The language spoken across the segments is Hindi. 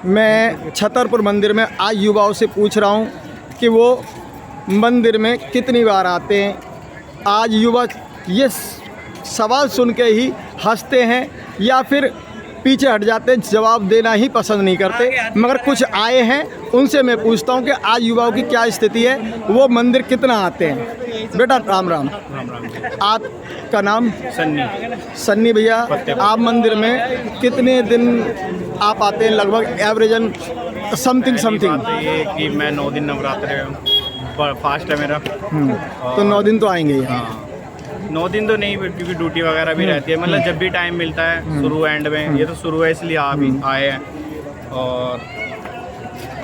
मैं छतरपुर मंदिर में आज युवाओं से पूछ रहा हूँ कि वो मंदिर में कितनी बार आते हैं। आज युवा ये सवाल सुन के ही हंसते हैं या फिर पीछे हट जाते हैं, जवाब देना ही पसंद नहीं करते। मगर कुछ आए हैं, उनसे मैं पूछता हूं कि आज युवाओं की क्या स्थिति है, वो मंदिर कितना आते हैं। बेटा राम राम। आपका नाम? सन्नी भैया, आप मंदिर में कितने दिन आप आते हैं लगभग एवरेजन समथिंग? ये कि मैं 9 दिन नवरात्र फास्ट है मेरा। तो 9 दिन तो आएंगे ही। 9 दिन तो नहीं, क्योंकि ड्यूटी वगैरह भी रहती है। मतलब जब भी टाइम मिलता है शुरू एंड में, ये तो शुरू है इसलिए आप ही आए हैं।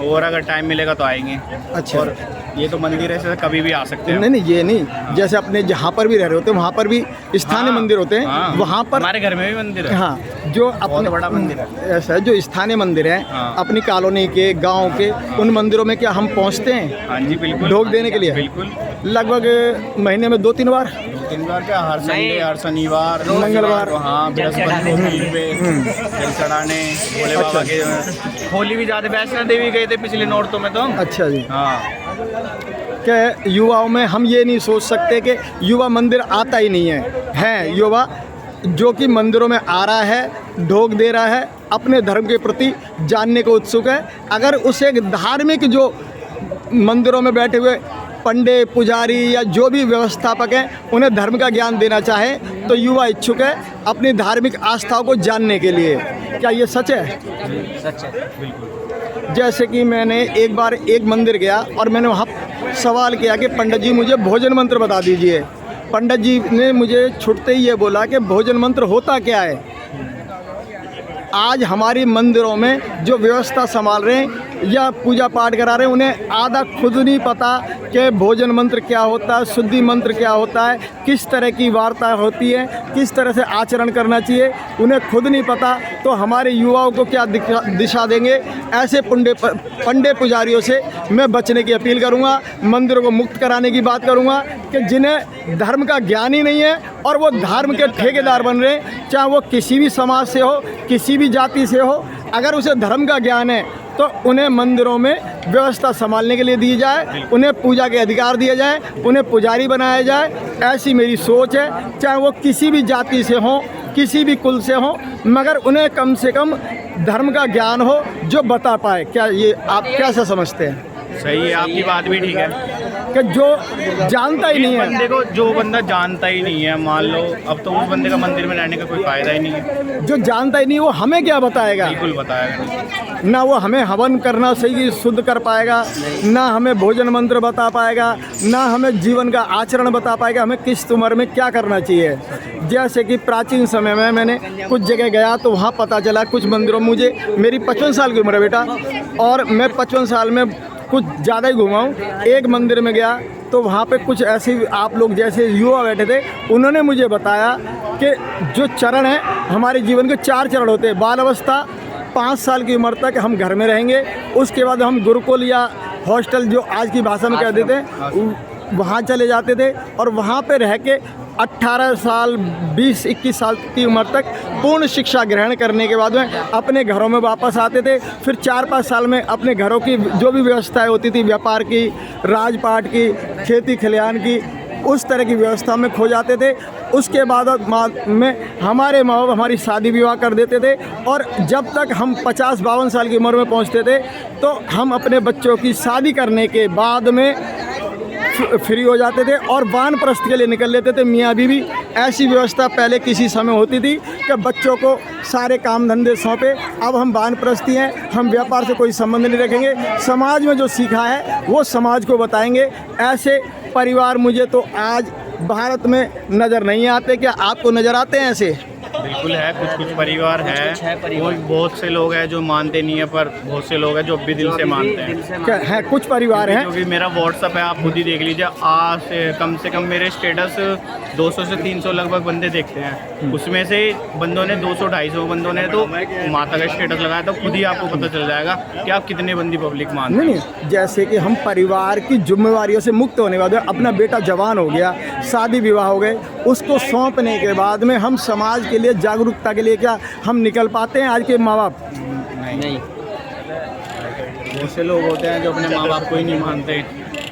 और अगर टाइम मिलेगा तो आएंगे। अच्छा। और ये तो मंदिर है, कभी भी आ सकते हैं। नहीं ये नहीं, जैसे अपने जहाँ पर भी रह रहे होते हैं वहाँ पर भी स्थानीय मंदिर होते हैं। वहाँ पर हमारे घर में भी मंदिर है। हाँ, जो अपने बड़ा मंदिर है ऐसा है, जो स्थानीय मंदिर है अपनी कॉलोनी के, गांव के, उन मंदिरों में क्या हम पहुँचते हैं? हाँ जी बिल्कुल, ढोक देने के लिए। बिल्कुल, लगभग महीने में 2-3 बार। 2-3 बार क्या, हर संडे, हर शनिवार, मंगलवार। हाँ, बृहस्पति पे जल चढ़ाने भोले बाबा के। होली भी जाते, वैष्णो देवी गए थे पिछले नौरतों में तो। अच्छा जी। हाँ, क्या युवाओं में हम ये नहीं सोच सकते कि युवा मंदिर आता ही नहीं है युवा जो कि मंदिरों में आ रहा है, ढोक दे रहा है, अपने धर्म के प्रति जानने को उत्सुक है। अगर उसे धार्मिक जो मंदिरों में बैठे हुए पंडित, पुजारी या जो भी व्यवस्थापक हैं उन्हें धर्म का ज्ञान देना चाहे तो युवा इच्छुक है अपनी धार्मिक आस्थाओं को जानने के लिए। क्या ये सच है? सच है बिल्कुल। जैसे कि मैंने एक बार एक मंदिर गया और मैंने वहाँ सवाल किया कि पंडित जी मुझे भोजन मंत्र बता दीजिए। पंडित जी ने मुझे छुटते ही ये बोला कि भोजन मंत्र होता क्या है। आज हमारी मंदिरों में जो व्यवस्था संभाल रहे हैं या पूजा पाठ करा रहे हैं उन्हें आधा खुद नहीं पता कि भोजन मंत्र क्या होता है, शुद्धि मंत्र क्या होता है, किस तरह की वार्ता होती है, किस तरह से आचरण करना चाहिए, उन्हें खुद नहीं पता। तो हमारे युवाओं को क्या दिशा देंगे? ऐसे पंडे पुजारियों से मैं बचने की अपील करूंगा, मंदिरों को मुक्त कराने की बात करूंगा कि जिन्हें धर्म का ज्ञान ही नहीं है और वो धर्म के ठेकेदार बन रहे हैं, चाहे वो किसी भी समाज से हो, किसी भी जाति से हो। अगर उसे धर्म का ज्ञान है तो उन्हें मंदिरों में व्यवस्था संभालने के लिए दी जाए, उन्हें पूजा के अधिकार दिए जाए, उन्हें पुजारी बनाया जाए। ऐसी मेरी सोच है, चाहे वो किसी भी जाति से हो, किसी भी कुल से हो, मगर उन्हें कम से कम धर्म का ज्ञान हो जो बता पाए। क्या ये आप कैसा समझते हैं? सही है, आपकी बात भी ठीक है कि जो जानता ही नहीं है, बंदे को, जो बंदा जानता ही नहीं है, मान लो अब तो उस बंदे का मंदिर में रहने का कोई फायदा ही नहीं है। जो जानता ही नहीं वो हमें क्या बताएगा? बिल्कुल बताएगा नहीं। ना वो हमें हवन करना सही शुद्ध कर पाएगा, ना हमें भोजन मंत्र बता पाएगा, ना हमें जीवन का आचरण बता पाएगा, हमें किस उम्र में क्या करना चाहिए। जैसे कि प्राचीन समय में मैंने कुछ जगह गया तो वहाँ पता चला कुछ मंदिरों, मुझे मेरी 55 साल की उम्र है बेटा, और मैं 55 साल में कुछ ज़्यादा ही घूमा हूँ। एक मंदिर में गया तो वहाँ पे कुछ ऐसे आप लोग जैसे युवा बैठे थे, उन्होंने मुझे बताया कि जो चरण है हमारे जीवन के 4 चरण होते हैं। बाल अवस्था 5 साल की उम्र तक हम घर में रहेंगे, उसके बाद हम गुरुकुल या हॉस्टल जो आज की भाषा में कह देते हैं वहाँ चले जाते थे, और वहाँ पे रह के 18 साल 20-21 साल की उम्र तक पूर्ण शिक्षा ग्रहण करने के बाद में अपने घरों में वापस आते थे। फिर 4-5 साल में अपने घरों की जो भी व्यवस्थाएं होती थी, व्यापार की, राजपाट की, खेती खलिहान की, उस तरह की व्यवस्था में खो जाते थे। उसके बाद में हमारे माँ बाप हमारी शादी विवाह कर देते थे, और जब तक हम 50-52 साल की उम्र में पहुँचते थे तो हम अपने बच्चों की शादी करने के बाद में फ्री हो जाते थे और वानप्रस्थ के लिए निकल लेते थे मियाँ बीवी। ऐसी व्यवस्था पहले किसी समय होती थी कि बच्चों को सारे काम धंधे सौंपे। अब हम वानप्रस्थी हैं, हम व्यापार से कोई संबंध नहीं रखेंगे, समाज में जो सीखा है वो समाज को बताएंगे। ऐसे परिवार मुझे तो आज भारत में नज़र नहीं आते। क्या आपको नज़र आते हैं ऐसे? बिल्कुल है, कुछ परिवार है, वो बहुत से लोग हैं जो मानते नहीं है, पर बहुत से लोग हैं जो भी दिल से मानते हैं। क्या है? कुछ परिवार हैं, क्योंकि मेरा व्हाट्सअप है, आप खुद ही देख लीजिए। आज से कम मेरे स्टेटस 200 से 300 लगभग बंदे देखते हैं। उसमें से बंदों ने 200-250 बंदों ने तो माता का स्टेटस लगाया, तो खुद ही आपको पता चल जाएगा कि आप कितने बंदी पब्लिक मानते हैं। नहीं, जैसे कि हम परिवार की जिम्मेवारियों से मुक्त होने के बाद, अपना बेटा जवान हो गया, शादी विवाह हो गए, उसको सौंपने के बाद में हम समाज के लिए जागरूकता के लिए क्या हम निकल पाते हैं आज के माँ बाप? नहीं। बहुत से लोग होते हैं जो अपने माँ बाप को ही नहीं मानते,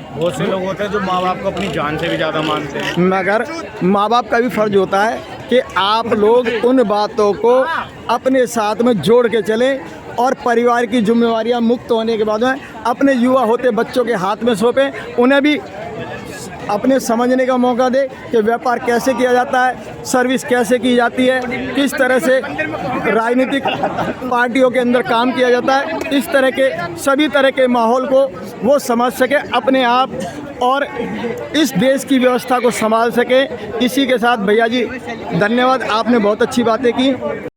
बहुत से लोग होते हैं जो माँ बाप को अपनी जान से भी ज़्यादा मानते हैं। मगर माँ बाप का भी फर्ज होता है कि आप लोग उन बातों को अपने साथ में जोड़ के चलें और परिवार की जिम्मेवारियां मुक्त होने के बाद में अपने युवा होते बच्चों के हाथ में सौंपें, उन्हें भी अपने समझने का मौका दे कि व्यापार कैसे किया जाता है, सर्विस कैसे की जाती है, किस तरह से राजनीतिक पार्टियों के अंदर काम किया जाता है। इस तरह के सभी तरह के माहौल को वो समझ सके अपने आप और इस देश की व्यवस्था को संभाल सके। इसी के साथ भैया जी धन्यवाद, आपने बहुत अच्छी बातें की।